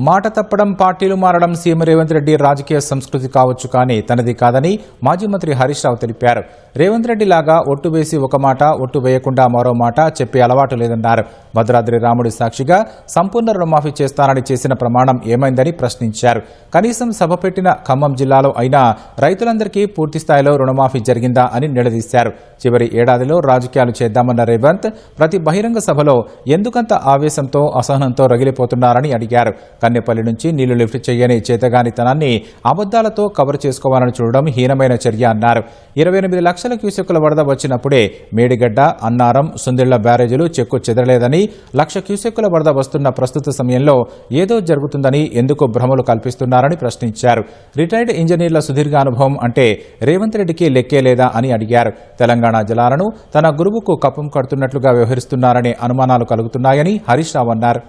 మాట తప్పడం, పార్టీలు మారడం సీఎం రేవంత్ రెడ్డి రాజకీయ సంస్కృతి కావచ్చు కానీ తనది కాదని మాజీ మంత్రి హరీష్ రావు తెలిపారు. రేవంత్ రెడ్డి లాగా ఒట్టు వేసి ఒక మాట, ఒట్టు వేయకుండా మరో మాట చెప్పే అలవాటు లేదన్నారు. భద్రాద్రి రాముడి సాక్షిగా సంపూర్ణ రుణమాఫీ చేస్తానని చేసిన ప్రమాణం ఏమైందని ప్రశ్నించారు. కనీసం సభ పెట్టిన ఖమ్మం జిల్లాలో అయినా రైతులందరికీ పూర్తి స్థాయిలో రుణమాఫీ జరిగిందా అని నిలదీశారు. చివరి ఏడాదిలో రాజకీయాలు చేద్దామన్న రేవంత్ ప్రతి బహిరంగ సభలో ఎందుకంత ఆవేశంతో, అసహనంతో రగిలిపోతున్నారని అడిగారు. కన్నెపల్లి నుంచి నీళ్లు లిఫ్ట్ చేయని చేతగానితనాన్ని అబద్దాలతో కవర్ చేసుకోవాలని చూడడం హీనమైన చర్య అన్నారు. 28 లక్షల క్యూసెక్కుల వరద వచ్చినప్పుడే మేడిగడ్డ, అన్నారం, సుందిళ్ల బ్యారేజీలు చెక్కు చెదరలేదని, 1,00,000 క్యూసెక్కుల వరద వస్తున్న ప్రస్తుత సమయంలో ఏదో జరుగుతుందని ఎందుకు భ్రమలు కల్పిస్తున్నారని ప్రశ్నించారు. రిటైర్డ్ ఇంజనీర్ల సుదీర్ఘ అనుభవం అంటే రేవంత్ రెడ్డికి లెక్కే లేదా అని అడిగారు. తెలంగాణ జలాలను తన గురువుకు కప్పం కడుతున్నట్లుగా వ్యవహరిస్తున్నారనే అనుమానాలు కలుగుతున్నాయని హరీష్ రావు అన్నారు.